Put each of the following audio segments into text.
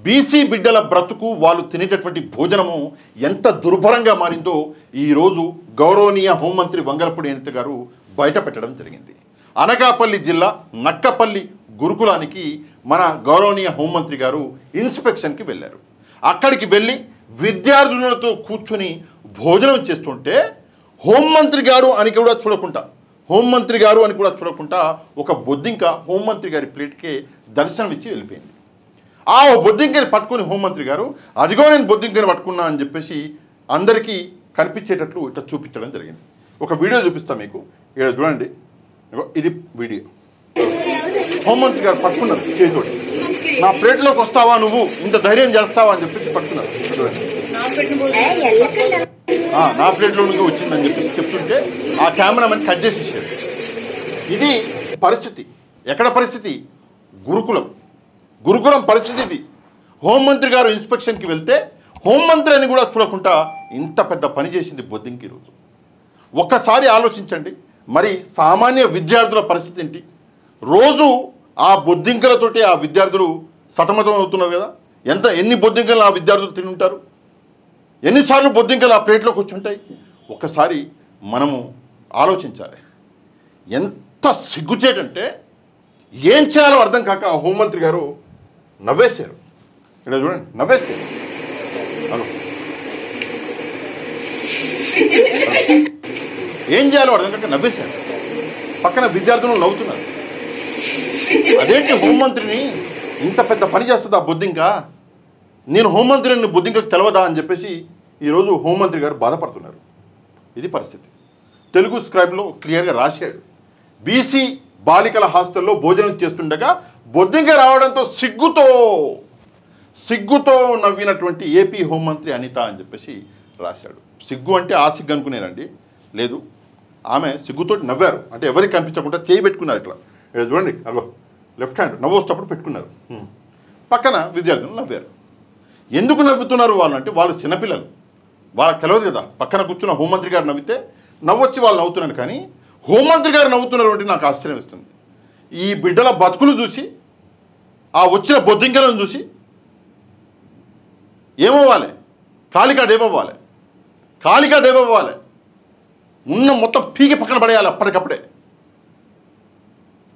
BC బిడ్డల బ్రతుకు వాళ్ళు తినేటటువంటి భోజనము ఎంత దుర్భరంగా మారిందో ఈరోజు గౌరవనీయ హోంమంత్రి వంగలపూడి అనిత గారు బయట పెట్టడం జరిగింది. అనకాపల్లి జిల్లా నక్కపల్లి గురుకులానికి మన గౌరవనీయ హోంమంత్రి గారు ఇన్స్పెక్షన్కి వెళ్ళారు. అక్కడికి వెళ్ళి విద్యార్థులతో కూర్చొని భోజనం చేస్తుంటే హోంమంత్రి గారు అని కూడా చూడకుండా ఒక బొద్దింక హోంమంత్రి గారి ప్లేట్కే దర్శనం ఇచ్చి వెళ్ళిపోయింది. ఆ బొద్దింకని పట్టుకుని హోంమంత్రి గారు అదిగో నేను బొద్దింకని పట్టుకున్నా అని చెప్పేసి అందరికీ కనిపించేటట్లు ఇట్లా చూపించడం జరిగింది. ఒక వీడియో చూపిస్తా మీకు, ఇక్కడ చూడండి. ఇది వీడియో. హోంమంత్రి గారు పట్టుకున్నారు చేతితోటి. నా ప్లేట్లోకి వస్తావా, నువ్వు ఇంత ధైర్యం చేస్తావా అని చెప్పేసి పట్టుకున్నారు. చూడండి, నా ప్లేట్లో నుంచి వచ్చిందని చెప్పేసి చెప్తుంటే ఆ కెమెరామెన్ కట్ చేసేసాడు. ఇది పరిస్థితి. ఎక్కడ పరిస్థితి? గురుకులం పరిస్థితి ఇది. హోంమంత్రి గారు ఇన్స్పెక్షన్కి వెళ్తే హోంమంత్రి అని కూడా చూడకుండా ఇంత పెద్ద పని చేసింది బొద్దింకి. ఈరోజు ఒక్కసారి ఆలోచించండి, మరి సామాన్య విద్యార్థుల పరిస్థితి ఏంటి? రోజు ఆ బొద్దింకలతోటి ఆ విద్యార్థులు సతమతం అవుతున్నారు కదా. ఎన్ని బొద్దింకలు ఆ విద్యార్థులు తిని ఉంటారు? ఎన్నిసార్లు బొద్దింకలు ఆ ప్లేట్లోకి వచ్చి ఉంటాయి? ఒక్కసారి మనము ఆలోచించాలి. ఎంత సిగ్గుచేటంటే ఏం చేయాలో అర్థం కాక హోంమంత్రి గారు నవ్వేశారు. ఇక్కడ చూడండి, నవ్వేశారు. ఏం చేయాలో అర్థం కాక నవ్వేశారు. పక్కన విద్యార్థులు నవ్వుతున్నారు. అదేంటి హోంమంత్రిని ఇంత పెద్ద పని చేస్తుంది ఆ బొద్దింక, నేను హోంమంత్రిని బొద్దింకకు తెలవదా అని చెప్పేసి ఈరోజు హోంమంత్రి గారు బాధపడుతున్నారు. ఇది పరిస్థితి. తెలుగు స్క్రైబ్లో క్లియర్గా రాశాడు. బీసీ బాలికల హాస్టల్లో భోజనం చేస్తుండగా బొద్దింక రావడంతో సిగ్గుతో నవ్వినటువంటి ఏపీ హోంమంత్రి అనిత అని చెప్పేసి రాశాడు. సిగ్గు అంటే ఆ సిగ్గు అనుకునేనండి, లేదు, ఆమె సిగ్గుతోటి నవ్వారు. అంటే ఎవరికి కనిపించకుండా చేయి పెట్టుకున్నారు ఇట్లా. ఇక్కడ చూడండి, అగో లెఫ్ట్ హ్యాండ్ నవ్వు వస్తేప్పుడు పెట్టుకున్నారు. పక్కన విద్యార్థులు నవ్వారు. ఎందుకు నవ్వుతున్నారు వాళ్ళు అంటే, వాళ్ళు చిన్నపిల్లలు, వాళ్ళకి తెలియదు కదా. పక్కన కూర్చున్న హోంమంత్రి గారు నవ్వితే నవ్వొచ్చి వాళ్ళు నవ్వుతున్నారు, కానీ హోంమంత్రి గారు నవ్వుతున్నారు అంటే నాకు ఆశ్చర్యం ఇస్తుంది. ఈ బిడ్డల బతుకులు చూసి, ఆ వచ్చిన బొద్దింకలను చూసి ఏమవ్వాలి? కాళికాదేవవ్వాలి. ఉన్న మొత్తం పీకి పక్కన పడేయాలి అప్పటికప్పుడే.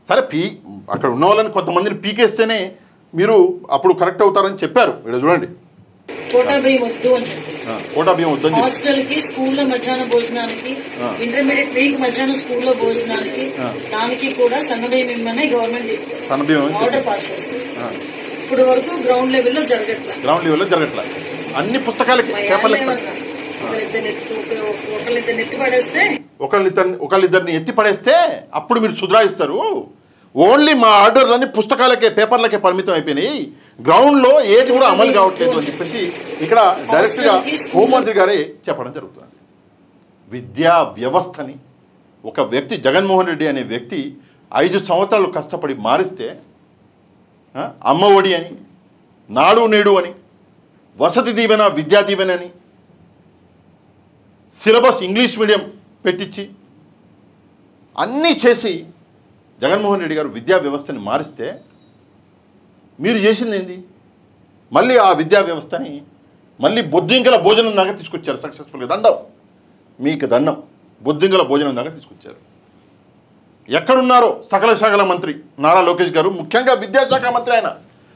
సరే, అక్కడ ఉన్న వాళ్ళని కొంతమందిని పీకేస్తేనే మీరు అప్పుడు కరెక్ట్ అవుతారని చెప్పారు. ఇక్కడ చూడండి, కోటా బియ్యం వద్దు అని చెప్పి హాస్టల్కి, స్కూల్లో మధ్యాహ్నం భోజనానికి, ఇంటర్మీడియట్ వీక్ మధ్యాహ్నం స్కూల్లో భోజనానికి, దానికి కూడా సన్నబియ్యం ఇమ్మని గవర్నమెంట్ ఆర్డర్ పాస్ చేస్తుంది. ఇప్పుడు వరకు గ్రౌండ్ లెవెల్లో జరగట్లా. అన్ని పుస్తకాలకి ఒకళ్ళిద్దరిని ఎత్తి పడేస్తే అప్పుడు మీరు సుధరాయిస్తారు. ఓన్లీ మా ఆర్డర్లన్నీ పుస్తకాలకే, పేపర్లకే పరిమితం అయిపోయినాయి, గ్రౌండ్లో ఏది కూడా అమలు కావట్లేదు అని చెప్పేసి ఇక్కడ డైరెక్ట్గా హోంమంత్రి గారే చెప్పడం జరుగుతుంది. విద్యా వ్యవస్థని ఒక వ్యక్తి, జగన్మోహన్ రెడ్డి అనే వ్యక్తి 5 సంవత్సరాలు కష్టపడి మారిస్తే అమ్మఒడి అని, నాడు నేడు అని, వసతి దీవెన, విద్యా దీవెన అని, సిలబస్ ఇంగ్లీష్ మీడియం పెట్టించి అన్నీ చేసి జగన్మోహన్ రెడ్డి గారు విద్యా వ్యవస్థని మారిస్తే మీరు చేసింది ఏంది? మళ్ళీ ఆ విద్యా వ్యవస్థని మళ్ళీ బొద్దింకల భోజనం దాకా తీసుకొచ్చారు. సక్సెస్ఫుల్గా దండం, మీకు దండం. బొద్దింకల భోజనం దాకా తీసుకొచ్చారు. ఎక్కడున్నారో సకల మంత్రి నారా లోకేష్ గారు, ముఖ్యంగా విద్యాశాఖ మంత్రి ఆయన.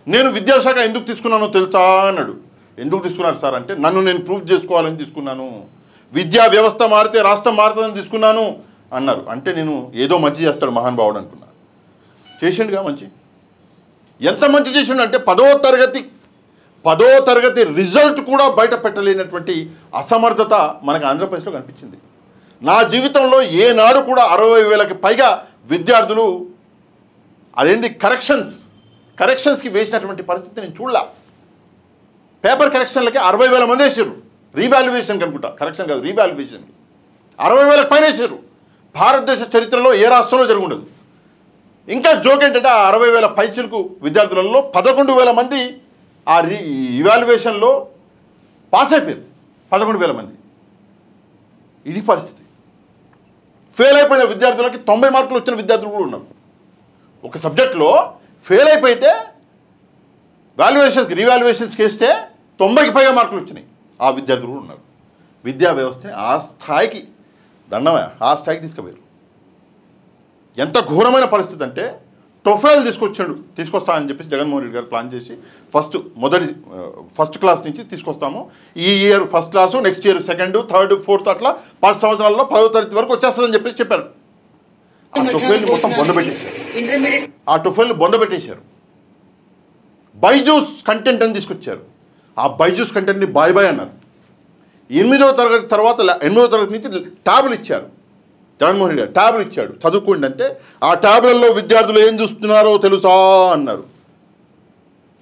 నేను విద్యాశాఖ ఎందుకు తీసుకున్నానో తెలుసా అన్నాడు. ఎందుకు తీసుకున్నారు సార్ అంటే, నన్ను నేను ప్రూఫ్ చేసుకోవాలని తీసుకున్నాను, విద్యా వ్యవస్థ మారితే రాష్ట్రం మారుతుందని తీసుకున్నాను అన్నారు. అంటే నేను ఏదో మంచి చేస్తాడు మహానుభావుడు అనుకున్నా. చేసిండుగా మంచి. ఎంత మంచి చేసిండు అంటే 10వ తరగతి రిజల్ట్ కూడా బయట పెట్టలేనటువంటి అసమర్థత మనకు ఆంధ్రప్రదేశ్లో కనిపించింది. నా జీవితంలో ఏనాడు కూడా 60,000కి పైగా విద్యార్థులు అదేంటి కరెక్షన్స్కి వేసినటువంటి పరిస్థితి నేను చూడలా. పేపర్ కరెక్షన్లకి 60,000 మంది వేసారు. రీవాల్యుయేషన్ అనుకుంటా, కరెక్షన్ కాదు, రీవాల్యుయేషన్ 60,000కి పైన వేసారు. భారతదేశ చరిత్రలో ఏ రాష్ట్రంలో జరిగి ఉండదు. ఇంకా జోక్ ఏంటంటే ఆ 60,000 పైచిలకు విద్యార్థులలో 11,000 మంది ఆ ఇవాల్యుయేషన్లో పాస్ అయిపోయారు. 11,000 మంది. ఇది పరిస్థితి. ఫెయిల్ అయిపోయిన విద్యార్థులకి 90 మార్కులు వచ్చిన విద్యార్థులు కూడా ఉన్నారు. ఒక సబ్జెక్టులో ఫెయిల్ అయిపోతే రీవాల్యుయేషన్స్కి వేస్తే 90కి పైగా మార్కులు వచ్చినాయి. ఆ విద్యార్థులు కూడా ఉన్నారు. విద్యా వ్యవస్థని ఆ స్థాయికి దండమే, ఆ స్థాయికి తీసుకుపోయారు. ఎంత ఘోరమైన పరిస్థితి అంటే టొఫెల్ తీసుకొస్తామని చెప్పేసి జగన్మోహన్ రెడ్డి గారు ప్లాన్ చేసి ఫస్ట్ క్లాస్ నుంచి తీసుకొస్తాము, ఈ year first class, next year second, third, fourth, అట్లా 10 సంవత్సరాల్లో 10వ తరగతి వరకు వచ్చేస్తుందని చెప్పేసి చెప్పారు. ఆ టొఫెల్ని మొత్తం బొందబెట్టేశారు. బైజూస్ కంటెంట్ అని తీసుకొచ్చారు. ఆ బైజూస్ కంటెంట్ని బాయ్ అన్నారు. 8వ తరగతి తర్వాత 8వ తరగతి నుంచి ట్యాబులు ఇచ్చారు. జగన్మోహన్ రెడ్డి గారు ట్యాబులు ఇచ్చాడు, చదువుకోండి అంటే ఆ ట్యాబులలో విద్యార్థులు ఏం చూస్తున్నారో తెలుసా అన్నారు.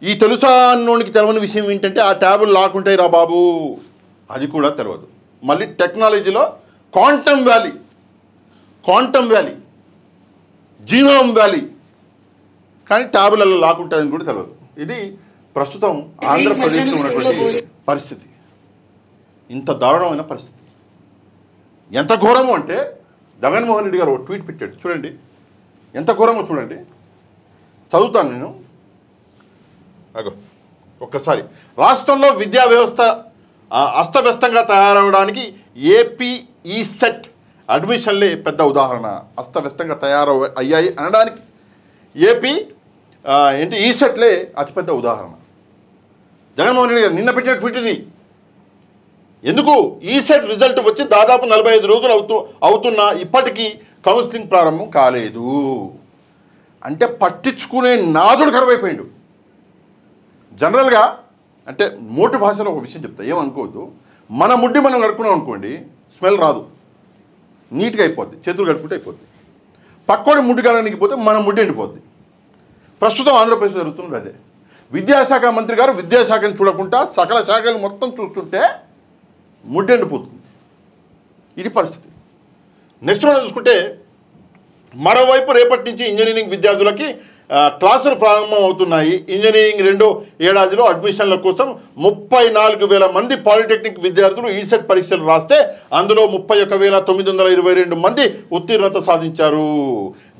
ఈ తెలుసా అన్నోనికి తెలవని విషయం ఏంటంటే ఆ ట్యాబులు లాక్కుంటాయి రా బాబు, అది కూడా తెలియదు. మళ్ళీ టెక్నాలజీలో క్వాంటమ్ వ్యాలీ, జీనోమ్ వ్యాలీ, కానీ ట్యాబులలో లాక్కుంటుందని కూడా తెలియదు. ఇది ప్రస్తుతం ఆంధ్రప్రదేశ్లో ఉన్నటువంటి పరిస్థితి. ఇంత దారుణమైన పరిస్థితి. ఎంత ఘోరము అంటే జగన్మోహన్ రెడ్డి గారు ఒక ట్వీట్ పెట్టాడు, చూడండి ఎంత ఘోరమో చూడండి. చదువుతాను నేను. ఒక్కసారి, రాష్ట్రంలో విద్యా వ్యవస్థ అస్తవ్యస్తంగా తయారవడానికి ఏపీ ఈసెట్ అడ్మిషన్లే పెద్ద ఉదాహరణ. అస్తవ్యస్తంగా అయ్యాయి అనడానికి ఏపీ ఈసెట్లే అతిపెద్ద ఉదాహరణ. జగన్మోహన్ రెడ్డి గారు నిన్న పెట్టిన ట్వీట్ ఇది. ఎందుకు ఈసెట్ రిజల్ట్ వచ్చి దాదాపు 45 రోజులు అవుతున్నా ఇప్పటికీ కౌన్సిలింగ్ ప్రారంభం కాలేదు అంటే పట్టించుకునే నాదుడు కరువైపోయాడు. జనరల్గా అంటే మోటు భాషలో ఒక విషయం చెప్తా, ఏమనుకోవద్దు. మన ముడ్డి మనం కడుక్కున్నాం అనుకోండి, స్మెల్ రాదు, నీట్గా అయిపోద్ది, చేతులు కడుక్కుంటే అయిపోద్ది. పక్కోడి ముడ్డి కడడానికి పోతే మన ముడ్డి ఎండిపోద్ది. ప్రస్తుతం ఆంధ్రప్రదేశ్ జరుగుతున్నది అదే. విద్యాశాఖ మంత్రి గారు విద్యాశాఖను చూడకుండా సకల శాఖలు మొత్తం చూస్తుంటే ముడ్డెండిపోతుంది. ఇది పరిస్థితి. నెక్స్ట్ మనం చూసుకుంటే, మరోవైపు రేపటి నుంచి ఇంజనీరింగ్ విద్యార్థులకి క్లాసులు ప్రారంభం అవుతున్నాయి. ఇంజనీరింగ్ 2వ ఏడాదిలో అడ్మిషన్ల కోసం 34,000 మంది పాలిటెక్నిక్ విద్యార్థులు ఈసెట్ పరీక్షలు రాస్తే అందులో 31,922 మంది ఉత్తీర్ణత సాధించారు.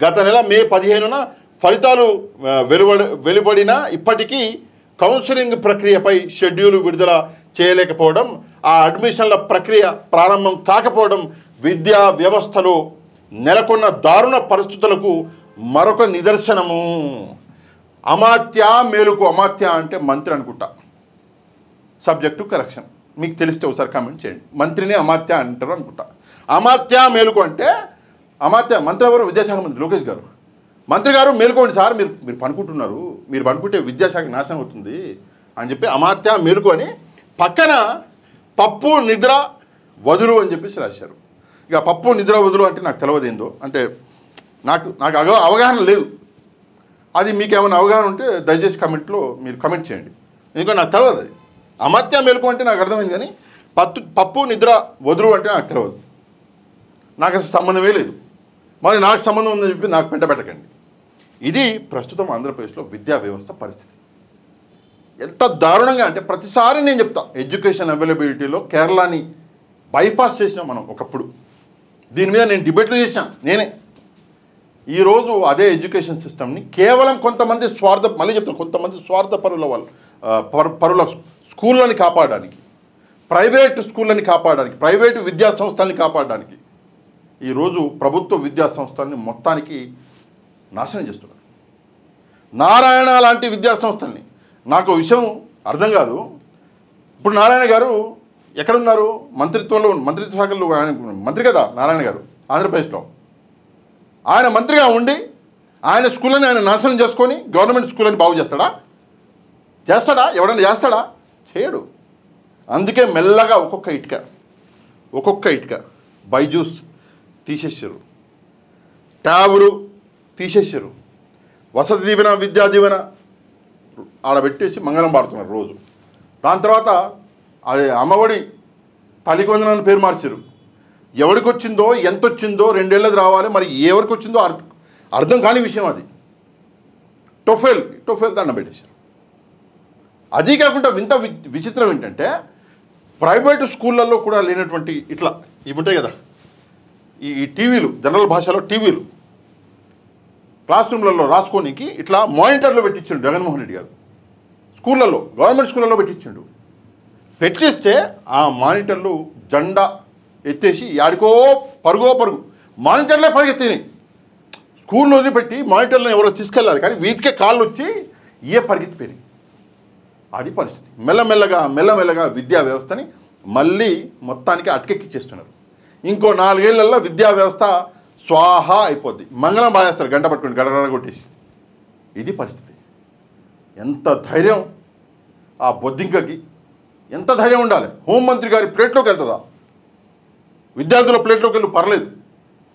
గత నెల మే 15న ఫలితాలు వెలువడినా ఇప్పటికీ కౌన్సిలింగ్ ప్రక్రియపై షెడ్యూల్ విడుదల చేయలేకపోవడం, ఆ అడ్మిషన్ల ప్రక్రియ ప్రారంభం కాకపోవడం విద్యా వ్యవస్థలో నెలకొన్న దారుణ పరిస్థితులకు మరొక నిదర్శనము. అమాత్య మేలుకు, అమాత్య అంటే మంత్రి అనుకుంటా, సబ్జెక్టు కరెక్షన్, మీకు తెలిస్తే ఒకసారి కామెంట్ చేయండి. మంత్రిని అమాత్య అంటారు అనుకుంటా. అమాత్య మేలుకు అంటే అమాత్య మంత్రి ఎవరు? విద్యాశాఖ మంత్రి లోకేష్ గారు. మంత్రి గారు మేలుకోండి సార్, మీరు పనుకుంటున్నారు, మీరు పనుకుంటే విద్యాశాఖ నాశనం అవుతుంది అని చెప్పి అమాత్య మేలుకు అని పక్కన పప్పు నిద్ర వదులు అని చెప్పేసి రాశారు. ఇక పప్పు నిద్ర వదులు అంటే నాకు తెలియదు ఏందో, అంటే నాకు అవగాహన లేదు. అది మీకు ఏమైనా అవగాహన ఉంటే దయచేసి కమెంట్లో మీరు కమెంట్ చేయండి, ఎందుకంటే నాకు తెలియదు. అది అమాత్య మేలుకు అంటే నాకు అర్థమైంది, కానీ పప్పు నిద్ర వదులు అంటే నాకు తెలియదు. నాకు అసలు సంబంధమే లేదు. మరి నాకు సంబంధం ఉందని చెప్పి నాకు పెట్టకండి. ఇది ప్రస్తుతం ఆంధ్రప్రదేశ్లో విద్యా వ్యవస్థ పరిస్థితి. ఎంత దారుణంగా అంటే ప్రతిసారి నేను చెప్తా, ఎడ్యుకేషన్ అవైలబిలిటీలో కేరళని బైపాస్ చేసినాం మనం ఒకప్పుడు. దీని మీద నేను డిబేట్లు చేశాను నేనే. ఈరోజు అదే ఎడ్యుకేషన్ సిస్టమ్ని కేవలం కొంతమంది కొంతమంది పరుల స్కూళ్ళని కాపాడడానికి, ప్రైవేటు స్కూళ్ళని కాపాడడానికి, ప్రైవేటు విద్యా సంస్థల్ని కాపాడడానికి ఈరోజు ప్రభుత్వ విద్యా సంస్థల్ని మొత్తానికి నాశనం చేస్తున్నారు. నారాయణ లాంటి విద్యా సంస్థల్ని, నాకు విషయం అర్థం కాదు. ఇప్పుడు నారాయణ గారు ఎక్కడున్నారు? మంత్రిత్వ శాఖలో ఆయన మంత్రి కదా నారాయణ గారు ఆంధ్రప్రదేశ్లో. ఆయన మంత్రిగా ఉండి ఆయన స్కూళ్ళని ఆయన నాశనం చేసుకొని గవర్నమెంట్ స్కూళ్ళని బాగు చేస్తాడా? ఎవడన్నా చేస్తాడా? చేయడు. అందుకే మెల్లగా ఒక్కొక్క ఇటుక బైజూస్ తీసేసారు, ట్యాబులు తీసేసారు, వసతి దీవెన, విద్యా దీవెన ఆడబెట్టేసి మంగళం పాడుతున్నారు రోజు. దాని తర్వాత అది అమ్మఒడి తల్లికి వందనాన్ని పేరు మార్చారు. ఎవరికి వచ్చిందో, ఎంత వచ్చిందో 2 ఏళ్ళది రావాలి, మరి ఎవరికి వచ్చిందో అర్థం కాని విషయం అది. టొఫెల్ దండం పెట్టేశారు. అది కాకుండా విచిత్రం ఏంటంటే ప్రైవేటు స్కూళ్ళల్లో కూడా లేనటువంటి ఇవి ఉంటాయి కదా, ఈ టీవీలు, జనరల్ భాషలో టీవీలు క్లాస్ రూమ్లలో రాసుకోనికి ఇట్లా మానిటర్లో పెట్టించారు జగన్మోహన్ రెడ్డి గారు. స్కూళ్ళల్లో, గవర్నమెంట్ స్కూళ్ళల్లో పెట్టించిండు. పెట్టిస్తే ఆ మానిటర్లు జెండా ఎత్తేసి యాడికో పరుగు మానిటర్లే పరిగెత్తినాయి. స్కూల్లో వదిలిపెట్టి మానిటర్లను ఎవరో తీసుకెళ్ళాలి, కానీ వీటికే కాళ్ళు వచ్చి పరిగెత్తిపోయినాయి. అది పరిస్థితి. మెల్లమెల్లగా విద్యా వ్యవస్థని మళ్ళీ మొత్తానికి అటకెక్కిచ్చేస్తున్నారు. ఇంకో 4 ఏళ్లలో విద్యా వ్యవస్థ స్వాహా అయిపోద్ది. మంగళం పాడేస్తారు గంట పట్టుకుని గడగడ కొట్టేసి. ఇది పరిస్థితి. ఎంత ధైర్యం ఆ బొద్దింకకి, ఎంత ధైర్యం ఉండాలి? హోంమంత్రి గారి ప్లేట్లోకి వెళ్తుందా? విద్యార్థుల ప్లేట్లోకి వెళ్ళి పర్లేదు,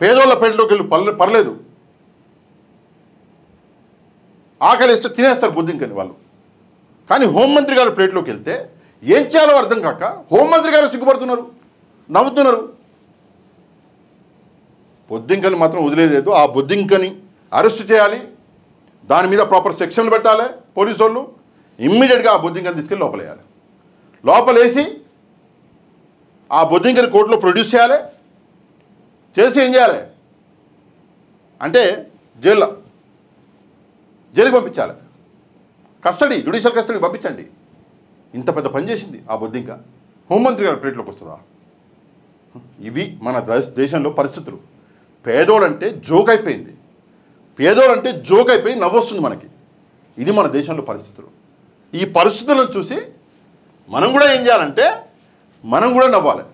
పేదోళ్ళ ప్లేట్లోకి వెళ్ళి పర్లేదు. ఆకలి ఇస్తే తినేస్తారు బొద్దింకని వాళ్ళు. కానీ హోంమంత్రి గారి ప్లేట్లోకి వెళ్తే ఏం చేయాలో అర్థం కాక హోంమంత్రి గారు సిగ్గుపడుతున్నారు, నవ్వుతున్నారు. బొద్దింకని మాత్రం వదిలేదు. ఆ బొద్దింకని అరెస్ట్ చేయాలి, దాని మీద ప్రాపర్ సెక్షన్లు పెట్టాలి పోలీసు వాళ్ళు. ఇమ్మీడియట్గా ఆ బొద్దింకని తీసుకెళ్ళి లోపలేయాలి. లోపలేసి ఆ బొద్దింకని కోర్టులో ప్రొడ్యూస్ చేయాలి. చేసి ఏం చేయాలి అంటే జైలుకి పంపించాలి. జ్యుడిషియల్ కస్టడీకి పంపించండి. ఇంత పెద్ద పని చేసింది ఆ బొద్దింక. హోంమంత్రి గారి ప్లేట్లోకి వస్తుందా? ఇవి మన దేశంలో పరిస్థితులు. పేదోడంటే జోక్ అయిపోయింది. నవ్వొస్తుంది మనకి. ఇది మన దేశంలో పరిస్థితులు. ఈ పరిస్థితులను చూసి మనం కూడా ఏం చేయాలంటే మనం కూడా నవ్వాలి.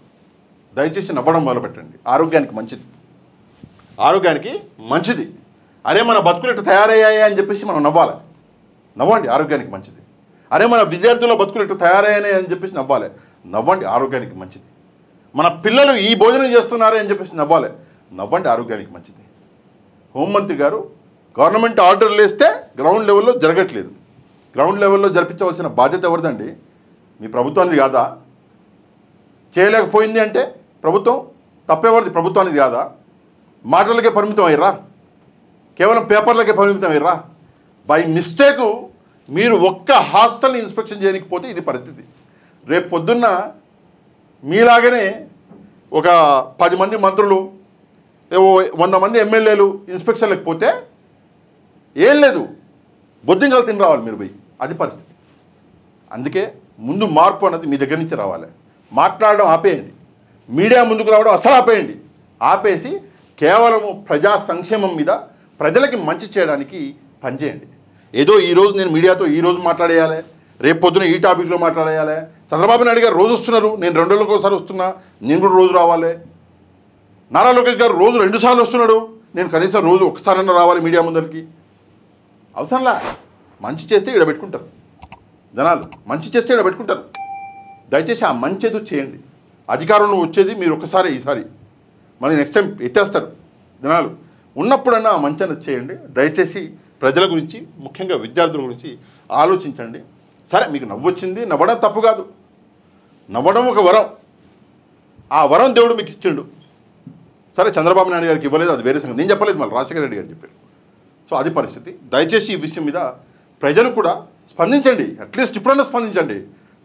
దయచేసి నవ్వడం మొదలుపెట్టండి. ఆరోగ్యానికి మంచిది. అరే మన బతుకులు ఎట్లా తయారయ్యాయి అని చెప్పేసి మనం నవ్వండి, ఆరోగ్యానికి మంచిది. అరే మన విద్యార్థుల బతుకులు ఎట్లా తయారయ్యాయి అని చెప్పేసి నవ్వండి, ఆరోగ్యానికి మంచిది. మన పిల్లలు ఈ భోజనం చేస్తున్నారే అని చెప్పేసి నవ్వండి, ఆరోగ్యానికి మంచిది. హోంమంత్రి గారు గవర్నమెంట్ ఆర్డర్లు వేస్తే గ్రౌండ్ లెవెల్లో జరగట్లేదు. గ్రౌండ్ లెవెల్లో జరిపించవలసిన బాధ్యత ఎవరిదండి? మీ ప్రభుత్వానికి కాదా? చేయలేకపోయింది అంటే ప్రభుత్వం తప్పేవారిది, ప్రభుత్వానికి కాదా? మాటలకే పరిమితం అయ్యారా? కేవలం పేపర్లకే పరిమితం అయ్యారా? బై మిస్టేకు మీరు ఒక్క హాస్టల్ని ఇన్స్పెక్షన్ చేయకపోతే ఇది పరిస్థితి. రేపు పొద్దున్న మీలాగనే ఒక 10 మంది మంత్రులు, 100 మంది ఎమ్మెల్యేలు ఇన్స్పెక్షన్లకు పోతే ఏం లేదు, బొద్దింకలు తిని రావాలి మీరు పోయి. అది పరిస్థితి. అందుకే ముందు మార్పు అన్నది మీ దగ్గర నుంచి రావాలి. మాట్లాడడం ఆపేయండి, మీడియా ముందుకు రావడం అసలు ఆపేసి కేవలము ప్రజా సంక్షేమం మీద, ప్రజలకి మంచి చేయడానికి పనిచేయండి. ఏదో ఈరోజు నేను మీడియాతో ఈరోజు మాట్లాడేయాలి, రేపు పొద్దున ఈ టాపిక్లో మాట్లాడేయాలి. చంద్రబాబు నాయుడు గారు రోజు వస్తున్నారు, నేను 2 రోజులకు ఒకసారి వస్తున్నా, నేను కూడా రోజు రావాలి. నారా లోకేష్ గారు రోజు 2 సార్లు వస్తున్నాడు, నేను కనీసం రోజు ఒకసారన్నా రావాలి మీడియా ముందరికి. అవసరంలా. మంచి చేస్తే ఇక్కడ పెట్టుకుంటారు జనాలు, దయచేసి ఆ మంచిదో చేయండి. అధికారంలో వచ్చేది మీరు ఒక్కసారి, ఈసారి మళ్ళీ నెక్స్ట్ టైం ఎత్తేస్తారు జనాలు. ఉన్నప్పుడన్నా ఆ మంచి అనేది చేయండి. దయచేసి ప్రజల గురించి, ముఖ్యంగా విద్యార్థుల గురించి ఆలోచించండి. సరే, మీకు నవ్వొచ్చింది, నవ్వడం తప్పు కాదు. నవ్వడం ఒక వరం. ఆ వరం దేవుడు మీకు ఇచ్చిండు. సరే, చంద్రబాబు నాయుడు గారికి ఇవ్వలేదు, అది వేరే సంగతి. నేను చెప్పలేదు, మళ్ళీ రాజశేఖర రెడ్డి గారు చెప్పారు. సో అది పరిస్థితి. దయచేసి ఈ విషయం మీద ప్రజలు కూడా స్పందించండి. అట్లీస్ట్ ఇప్పుడన్నా స్పందించండి.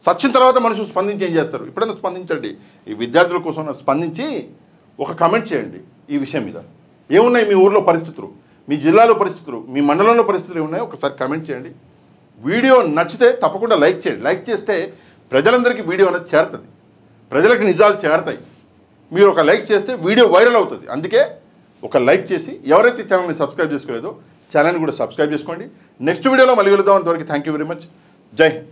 సచ్చిన తర్వాత మనుషులు స్పందించి ఏం చేస్తారు? ఇప్పుడన్నా స్పందించండి. ఈ విద్యార్థుల కోసం స్పందించి ఒక కమెంట్ చేయండి ఈ విషయం మీద. ఏమున్నాయి మీ ఊర్లో పరిస్థితులు, మీ జిల్లాలో పరిస్థితులు, మీ మండలంలో పరిస్థితులు ఏమున్నాయో ఒకసారి కమెంట్ చేయండి. వీడియో నచ్చితే తప్పకుండా లైక్ చేయండి. లైక్ చేస్తే ప్రజలందరికీ వీడియో అనేది చేరుతుంది, ప్రజలకు నిజాలు చేరతాయి. మీరు ఒక లైక్ చేస్తే వీడియో వైరల్ అవుతుంది. అందుకే ఒక లైక్ చేసి, ఎవరైతే ఛానల్ని సబ్స్క్రైబ్ చేసుకోలేదో ఛానల్ని కూడా సబ్స్క్రైబ్ చేసుకోండి. నెక్స్ట్ వీడియోలో మళ్ళీ వెళ్దాం. అంతవరకు థ్యాంక్ యూ వెరీ మచ్. జై హింద్.